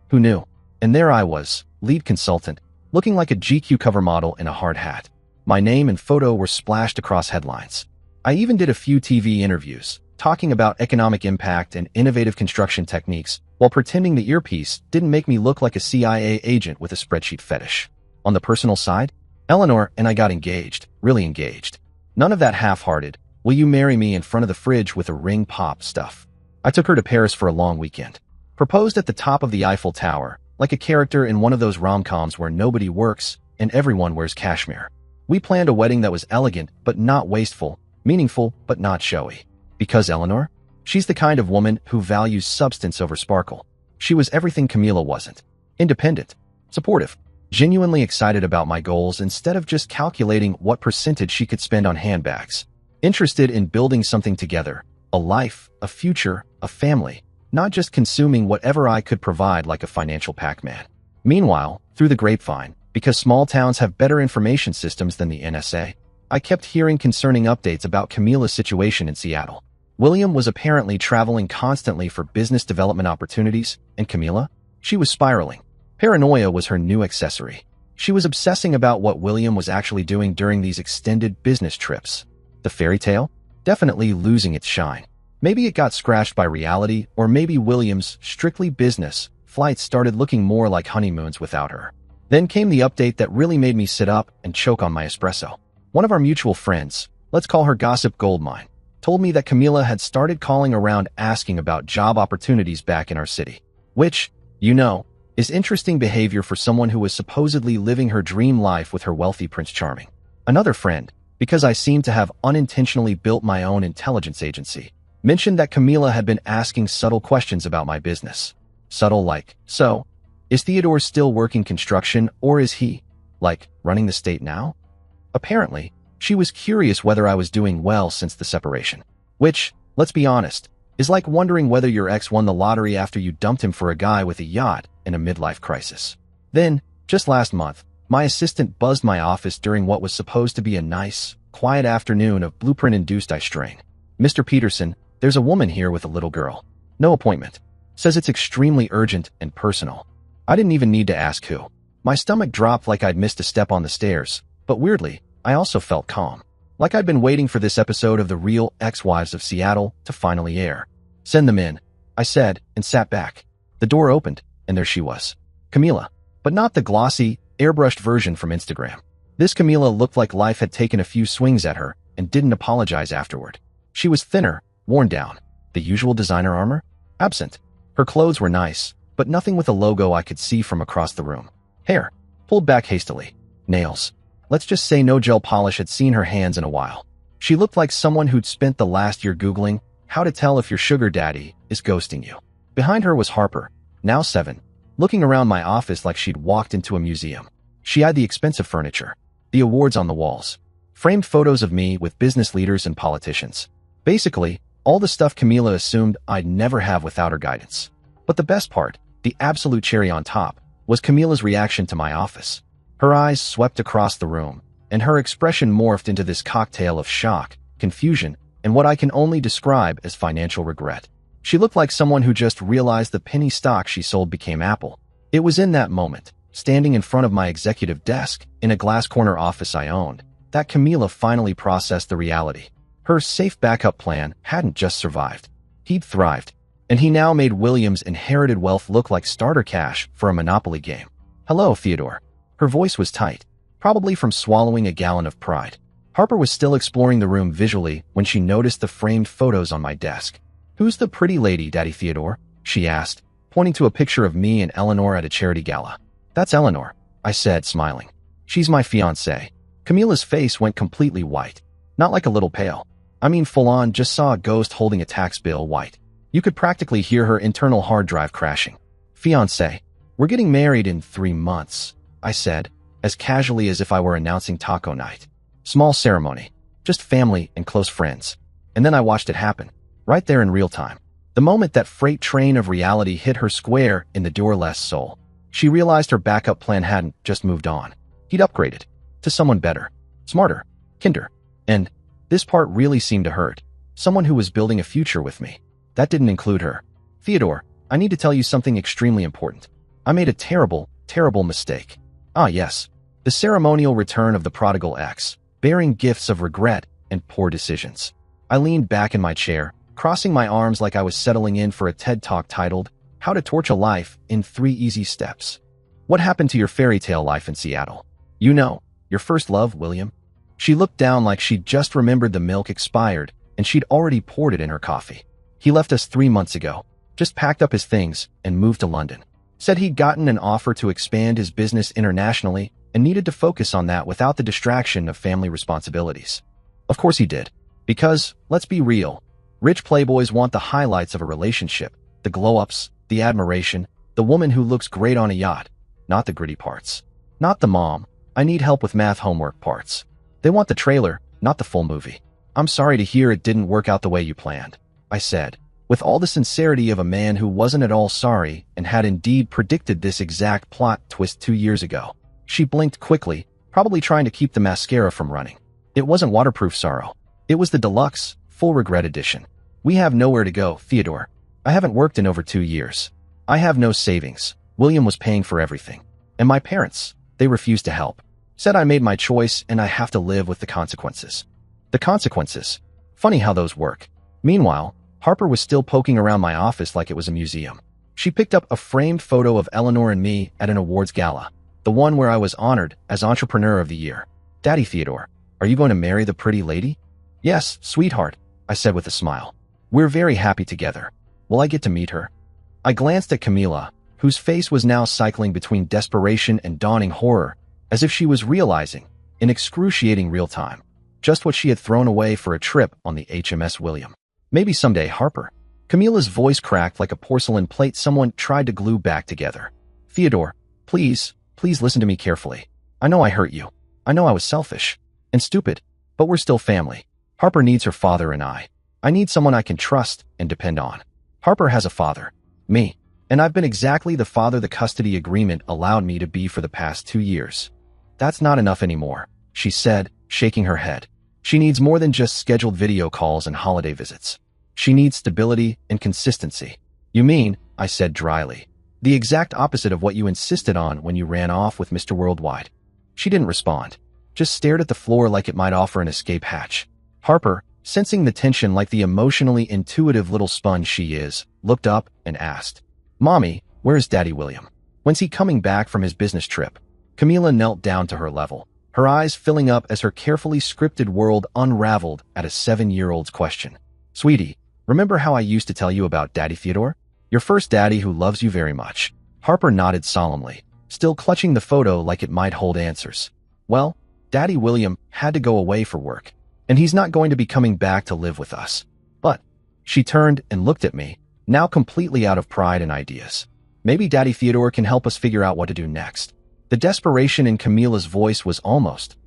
Who knew? And there I was, lead consultant, looking like a GQ cover model in a hard hat. My name and photo were splashed across headlines. I even did a few TV interviews, talking about economic impact and innovative construction techniques, while pretending the earpiece didn't make me look like a CIA agent with a spreadsheet fetish. On the personal side, Eleanor and I got engaged, really engaged. None of that half-hearted, will you marry me in front of the fridge with a ring pop stuff. I took her to Paris for a long weekend. Proposed at the top of the Eiffel Tower, like a character in one of those rom-coms where nobody works and everyone wears cashmere. We planned a wedding that was elegant but not wasteful, meaningful but not showy. Because Eleanor? She's the kind of woman who values substance over sparkle. She was everything Camila wasn't. Independent, supportive, genuinely excited about my goals instead of just calculating what percentage she could spend on handbags. Interested in building something together, a life, a future, a family, not just consuming whatever I could provide like a financial Pac-Man. Meanwhile, through the grapevine, because small towns have better information systems than the NSA, I kept hearing concerning updates about Camila's situation in Seattle. William was apparently traveling constantly for business development opportunities, and Camila? She was spiraling. Paranoia was her new accessory. She was obsessing about what William was actually doing during these extended business trips. The fairy tale? Definitely losing its shine. Maybe it got scratched by reality, or maybe William's strictly business flights started looking more like honeymoons without her. Then came the update that really made me sit up and choke on my espresso. One of our mutual friends, let's call her Gossip Goldmine, told me that Camila had started calling around asking about job opportunities back in our city. Which, is interesting behavior for someone who was supposedly living her dream life with her wealthy Prince Charming. Another friend, because I seem to have unintentionally built my own intelligence agency, mentioned that Camila had been asking subtle questions about my business. Subtle like, so, is Theodore still working construction or is he, running the state now? Apparently, she was curious whether I was doing well since the separation. Which, let's be honest, is like wondering whether your ex won the lottery after you dumped him for a guy with a yacht in a midlife crisis. Then, just last month, my assistant buzzed my office during what was supposed to be a nice, quiet afternoon of blueprint-induced eye strain. "Mr. Peterson, there's a woman here with a little girl. No appointment. Says it's extremely urgent and personal." I didn't even need to ask who. My stomach dropped like I'd missed a step on the stairs, but weirdly, I also felt calm. Like I'd been waiting for this episode of The Real Ex-Wives of Seattle to finally air. "Send them in," I said, and sat back. The door opened, and there she was. Camila. But not the glossy, airbrushed version from Instagram. This Camila looked like life had taken a few swings at her and didn't apologize afterward. She was thinner, worn down. The usual designer armor? Absent. Her clothes were nice, but nothing with a logo I could see from across the room. Hair. Pulled back hastily. Nails. Let's just say no gel polish had seen her hands in a while. She looked like someone who'd spent the last year Googling how to tell if your sugar daddy is ghosting you. Behind her was Harper, now 7, looking around my office like she'd walked into a museum. She eyed the expensive furniture, the awards on the walls, framed photos of me with business leaders and politicians. Basically, all the stuff Camila assumed I'd never have without her guidance. But the best part, the absolute cherry on top, was Camila's reaction to my office. Her eyes swept across the room, and her expression morphed into this cocktail of shock, confusion, and what I can only describe as financial regret. She looked like someone who just realized the penny stock she sold became Apple. It was in that moment, standing in front of my executive desk, in a glass corner office I owned, that Camila finally processed the reality. Her safe backup plan hadn't just survived. He'd thrived, and he now made William's inherited wealth look like starter cash for a Monopoly game. "Hello, Theodore." Her voice was tight, probably from swallowing a gallon of pride. Harper was still exploring the room visually when she noticed the framed photos on my desk. "Who's the pretty lady, Daddy Theodore?" she asked, pointing to a picture of me and Eleanor at a charity gala. "That's Eleanor," I said, smiling. "She's my fiancée." Camila's face went completely white. Not like a little pale. I mean full-on, just saw a ghost holding a tax bill white. You could practically hear her internal hard drive crashing. "Fiancé. We're getting married in 3 months. I said, as casually as if I were announcing taco night. Small ceremony, just family and close friends. And then I watched it happen, right there in real time. The moment that freight train of reality hit her square in the doorless soul, she realized her backup plan hadn't just moved on. He'd upgraded to someone better, smarter, kinder. And this part really seemed to hurt. Someone who was building a future with me. That didn't include her. "Theodore, I need to tell you something extremely important. I made a terrible, terrible mistake." Ah yes, the ceremonial return of the prodigal ex, bearing gifts of regret and poor decisions. I leaned back in my chair, crossing my arms like I was settling in for a TED Talk titled, "How to Torch a Life in 3 Easy Steps." "What happened to your fairy tale life in Seattle? Your first love, William?" She looked down like she'd just remembered the milk expired and she'd already poured it in her coffee. "He left us 3 months ago, just packed up his things and moved to London. Said he'd gotten an offer to expand his business internationally and needed to focus on that without the distraction of family responsibilities. Of course he did. Because, let's be real, rich playboys want the highlights of a relationship, the glow-ups, the admiration, the woman who looks great on a yacht, not the gritty parts. Not the mom, I need help with math homework parts. They want the trailer, not the full movie. "I'm sorry to hear it didn't work out the way you planned," I said, with all the sincerity of a man who wasn't at all sorry and had indeed predicted this exact plot twist 2 years ago. She blinked quickly, probably trying to keep the mascara from running. It wasn't waterproof sorrow. It was the deluxe, full regret edition. "We have nowhere to go, Theodore. I haven't worked in over 2 years. I have no savings. William was paying for everything. And my parents, they refused to help. Said I made my choice and I have to live with the consequences." The consequences. Funny how those work. Meanwhile, Harper was still poking around my office like it was a museum. She picked up a framed photo of Eleanor and me at an awards gala, the one where I was honored as Entrepreneur of the Year. Daddy Theodore, are you going to marry the pretty lady? Yes, sweetheart, I said with a smile. We're very happy together. Will I get to meet her? I glanced at Camila, whose face was now cycling between desperation and dawning horror, as if she was realizing, in excruciating real time, just what she had thrown away for a trip on the HMS William. Maybe someday, Harper. Camila's voice cracked like a porcelain plate someone tried to glue back together. Theodore, please listen to me carefully. I know I hurt you. I know I was selfish and stupid, but we're still family. Harper needs her father and I need someone I can trust and depend on. Harper has a father, me, and I've been exactly the father the custody agreement allowed me to be for the past 2 years. That's not enough anymore, she said, shaking her head. She needs more than just scheduled video calls and holiday visits. She needs stability and consistency. You mean, I said dryly, the exact opposite of what you insisted on when you ran off with Mr. Worldwide. She didn't respond, just stared at the floor like it might offer an escape hatch. Harper, sensing the tension like the emotionally intuitive little sponge she is, looked up and asked, Mommy, where's Daddy William? When's he coming back from his business trip? Camila knelt down to her level, her eyes filling up as her carefully scripted world unraveled at a 7-year-old's question. Sweetie, remember how I used to tell you about Daddy Theodore? Your first daddy who loves you very much. Harper nodded solemnly, still clutching the photo like it might hold answers. Well, Daddy William had to go away for work, and he's not going to be coming back to live with us. But, she turned and looked at me, now completely out of pride and ideas. Maybe Daddy Theodore can help us figure out what to do next. The desperation in Camila's voice was almost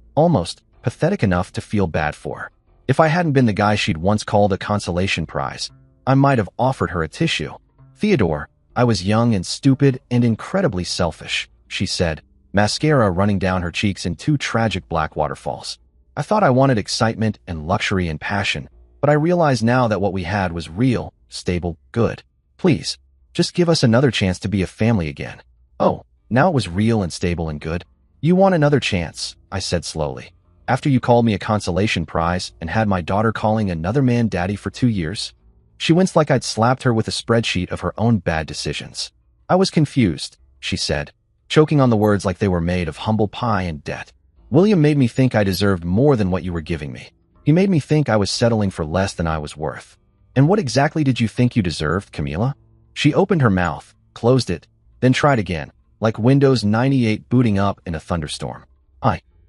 pathetic enough to feel bad for her. If I hadn't been the guy she'd once called a consolation prize, I might have offered her a tissue. Theodore, I was young and stupid and incredibly selfish, she said, mascara running down her cheeks in 2 tragic black waterfalls. I thought I wanted excitement and luxury and passion, but I realize now that what we had was real, stable, good. Please, just give us another chance to be a family again. Oh, now it was real and stable and good? You want another chance, I said slowly. After you called me a consolation prize and had my daughter calling another man daddy for 2 years? She winced like I'd slapped her with a spreadsheet of her own bad decisions. I was confused, she said, choking on the words like they were made of humble pie and debt. William made me think I deserved more than what you were giving me. He made me think I was settling for less than I was worth. And what exactly did you think you deserved, Camila? She opened her mouth, closed it, then tried again, like Windows 98 booting up in a thunderstorm.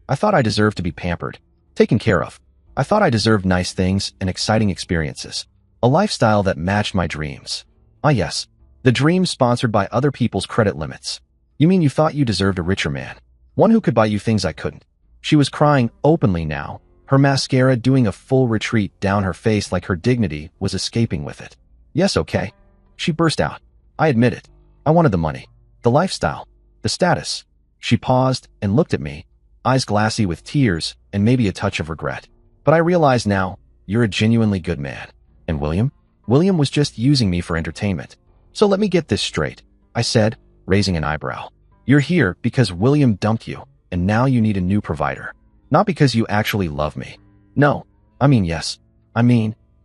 I thought I deserved to be pampered, taken care of. I thought I deserved nice things and exciting experiences. A lifestyle that matched my dreams. Yes, the dreams sponsored by other people's credit limits. You mean you thought you deserved a richer man? One who could buy you things I couldn't. She was crying openly now, her mascara doing a full retreat down her face like her dignity was escaping with it. Yes, okay. She burst out. I admit it. I wanted the money, the lifestyle, the status. She paused and looked at me, eyes glassy with tears and maybe a touch of regret. But I realize now, you're a genuinely good man. And William? William was just using me for entertainment. So let me get this straight, I said, raising an eyebrow. You're here because William dumped you, and now you need a new provider. Not because you actually love me. No, yes.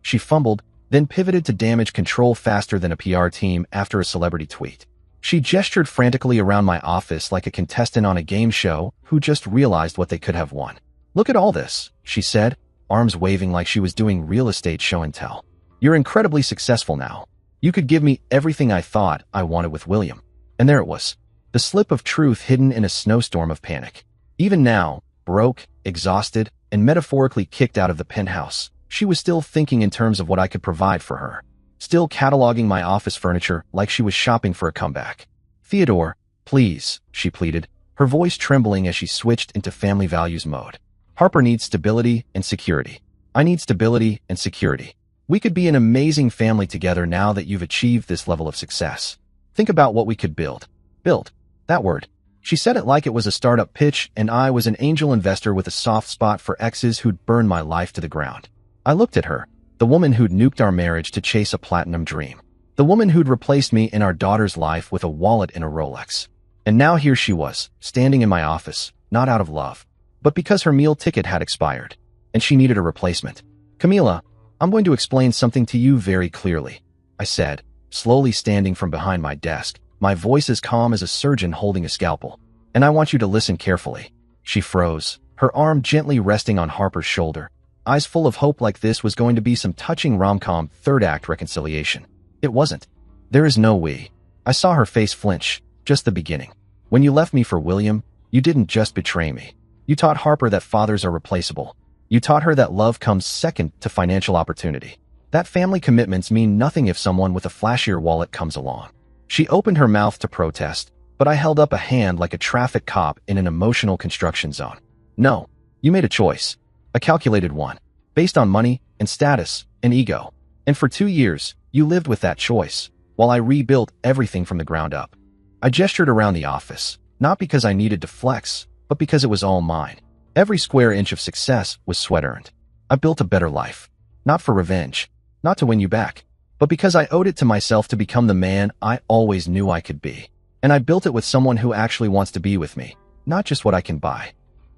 She fumbled, then pivoted to damage control faster than a PR team after a celebrity tweet. She gestured frantically around my office like a contestant on a game show who just realized what they could have won. Look at all this, she said, arms waving like she was doing real estate show and tell. You're incredibly successful now. You could give me everything I thought I wanted with William. And there it was, the slip of truth hidden in a snowstorm of panic. Even now, broke, exhausted, and metaphorically kicked out of the penthouse, she was still thinking in terms of what I could provide for her. Still cataloging my office furniture like she was shopping for a comeback. Theodore, please, she pleaded, her voice trembling as she switched into family values mode. Harper needs stability and security. I need stability and security. We could be an amazing family together now that you've achieved this level of success. Think about what we could build. Build. That word. She said it like it was a startup pitch and I was an angel investor with a soft spot for exes who'd burned my life to the ground. I looked at her. The woman who'd nuked our marriage to chase a platinum dream. The woman who'd replaced me in our daughter's life with a wallet and a Rolex. And now here she was, standing in my office, not out of love, but because her meal ticket had expired, and she needed a replacement. Camila, I'm going to explain something to you very clearly, I said, slowly standing from behind my desk, my voice as calm as a surgeon holding a scalpel. And I want you to listen carefully. She froze, her arm gently resting on Harper's shoulder, eyes full of hope like this was going to be some touching rom-com third-act reconciliation. It wasn't. There is no we. I saw her face flinch, just the beginning. When you left me for William, you didn't just betray me. You taught Harper that fathers are replaceable. You taught her that love comes second to financial opportunity. That family commitments mean nothing if someone with a flashier wallet comes along. She opened her mouth to protest, but I held up a hand like a traffic cop in an emotional construction zone. No, you made a choice. A calculated one, based on money and status and ego. And for 2 years, you lived with that choice, while I rebuilt everything from the ground up. I gestured around the office, not because I needed to flex, but because it was all mine. Every square inch of success was sweat-earned. I built a better life. Not for revenge, not to win you back, but because I owed it to myself to become the man I always knew I could be. And I built it with someone who actually wants to be with me, not just what I can buy.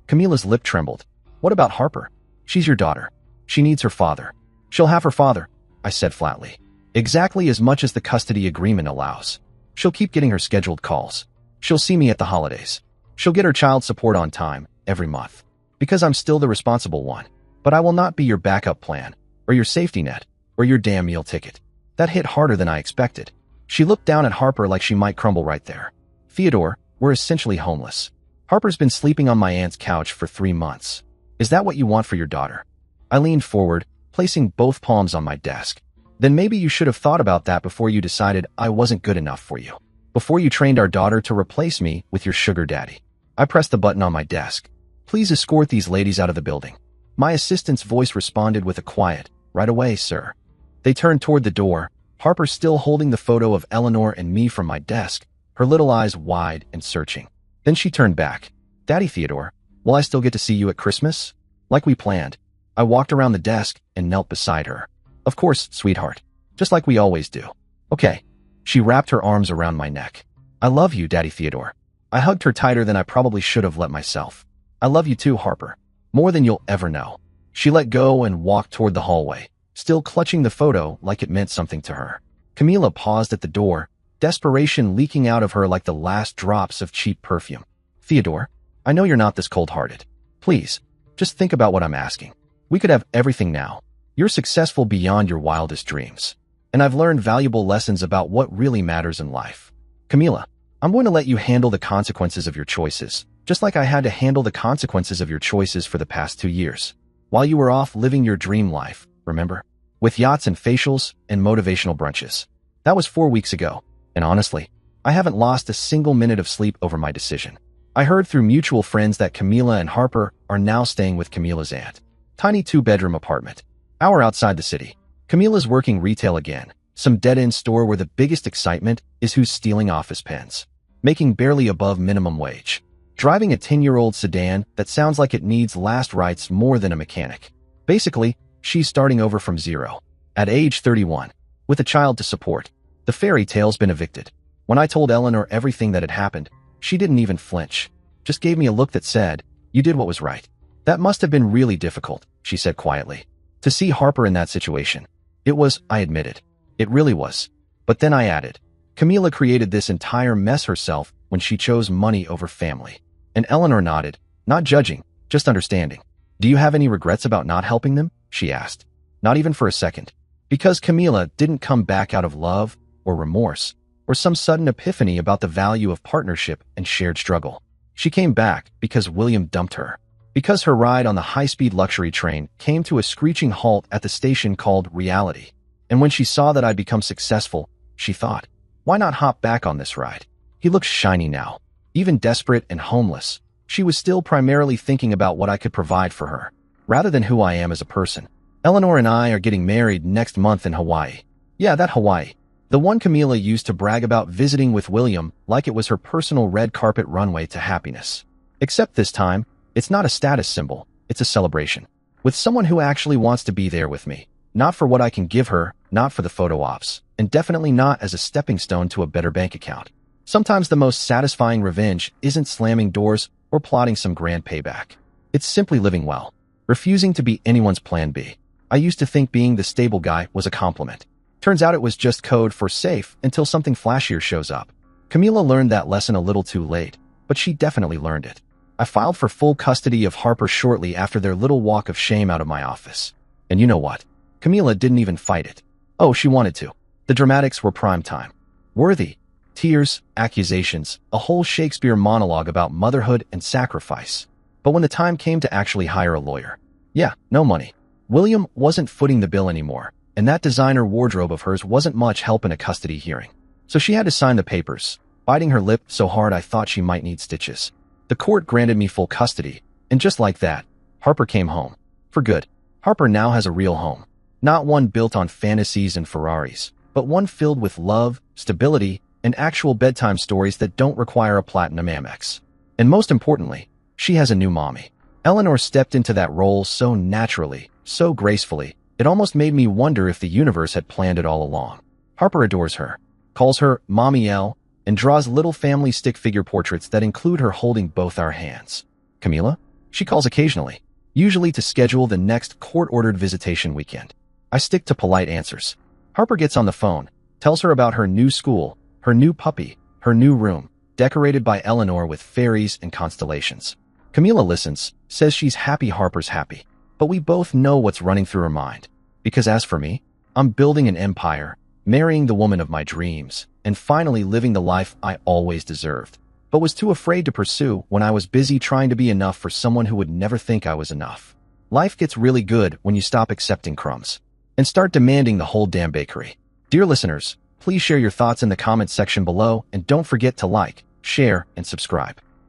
Camila's lip trembled. What about Harper? She's your daughter. She needs her father. She'll have her father, I said flatly. Exactly as much as the custody agreement allows. She'll keep getting her scheduled calls. She'll see me at the holidays. She'll get her child support on time, every month. Because I'm still the responsible one. But I will not be your backup plan, or your safety net, or your damn meal ticket. That hit harder than I expected. She looked down at Harper like she might crumble right there. Theodore, we're essentially homeless. Harper's been sleeping on my aunt's couch for 3 months. Is that what you want for your daughter? I leaned forward, placing both palms on my desk. Then maybe you should have thought about that before you decided I wasn't good enough for you. Before you trained our daughter to replace me with your sugar daddy. I pressed the button on my desk. Please escort these ladies out of the building. My assistant's voice responded with a quiet, right away, sir. They turned toward the door, Harper still holding the photo of Eleanor and me from my desk, her little eyes wide and searching. Then she turned back. Daddy Theodore, will I still get to see you at Christmas? Like we planned. I walked around the desk and knelt beside her. Of course, sweetheart. Just like we always do. Okay. She wrapped her arms around my neck. I love you, Daddy Theodore. I hugged her tighter than I probably should have let myself. I love you too, Harper. More than you'll ever know. She let go and walked toward the hallway, still clutching the photo like it meant something to her. Camila paused at the door, desperation leaking out of her like the last drops of cheap perfume. Theodore, I know you're not this cold-hearted. Please, just think about what I'm asking. We could have everything now. You're successful beyond your wildest dreams. And I've learned valuable lessons about what really matters in life. Camila, I'm going to let you handle the consequences of your choices, just like I had to handle the consequences of your choices for the past 2 years. While you were off living your dream life, remember? With yachts and facials and motivational brunches. That was 4 weeks ago, and honestly, I haven't lost a single minute of sleep over my decision. I heard through mutual friends that Camila and Harper are now staying with Camila's aunt. Tiny 2-bedroom apartment. Hour outside the city. Camila's working retail again, some dead-end store where the biggest excitement is who's stealing office pens. Making barely above minimum wage. Driving a 10-year-old sedan that sounds like it needs last rites more than a mechanic. Basically, she's starting over from zero. At age 31. With a child to support. The fairy tale's been evicted. When I told Eleanor everything that had happened, she didn't even flinch. Just gave me a look that said, you did what was right. That must have been really difficult, she said quietly. To see Harper in that situation. It was, I admitted. It really was. But then I added, Camila created this entire mess herself when she chose money over family. And Eleanor nodded, not judging, just understanding. Do you have any regrets about not helping them? She asked. Not even for a second. Because Camila didn't come back out of love or remorse or some sudden epiphany about the value of partnership and shared struggle. She came back because William dumped her. Because her ride on the high-speed luxury train came to a screeching halt at the station called Reality. And when she saw that I'd become successful, she thought, why not hop back on this ride? He looks shiny now. Even desperate and homeless, she was still primarily thinking about what I could provide for her, rather than who I am as a person. Eleanor and I are getting married next month in Hawaii. Yeah, that Hawaii. The one Camila used to brag about visiting with William like it was her personal red carpet runway to happiness. Except this time, it's not a status symbol, it's a celebration. With someone who actually wants to be there with me. Not for what I can give her, not for the photo ops, and definitely not as a stepping stone to a better bank account. Sometimes the most satisfying revenge isn't slamming doors or plotting some grand payback. It's simply living well. Refusing to be anyone's plan B. I used to think being the stable guy was a compliment. Turns out it was just code for safe until something flashier shows up. Camila learned that lesson a little too late, but she definitely learned it. I filed for full custody of Harper shortly after their little walk of shame out of my office. And you know what? Camila didn't even fight it. Oh, she wanted to. The dramatics were prime time. Worthy. Tears, accusations, a whole Shakespeare monologue about motherhood and sacrifice. But when the time came to actually hire a lawyer, yeah, no money. William wasn't footing the bill anymore, and that designer wardrobe of hers wasn't much help in a custody hearing. So she had to sign the papers, biting her lip so hard I thought she might need stitches. The court granted me full custody, and just like that, Harper came home. For good. Harper now has a real home. Not one built on fantasies and Ferraris, but one filled with love, stability, and actual bedtime stories that don't require a platinum Amex. And most importantly, she has a new mommy. Eleanor stepped into that role so naturally, so gracefully, it almost made me wonder if the universe had planned it all along. Harper adores her, calls her Mommy L, and draws little family stick figure portraits that include her holding both our hands. Camila? She calls occasionally, usually to schedule the next court-ordered visitation weekend. I stick to polite answers. Harper gets on the phone, tells her about her new school, her new puppy, her new room, decorated by Eleanor with fairies and constellations. Camila listens, says she's happy Harper's happy, but we both know what's running through her mind. Because as for me, I'm building an empire, marrying the woman of my dreams, and finally living the life I always deserved, but was too afraid to pursue when I was busy trying to be enough for someone who would never think I was enough. Life gets really good when you stop accepting crumbs and start demanding the whole damn bakery. Dear listeners, please share your thoughts in the comments section below and don't forget to like, share, and subscribe.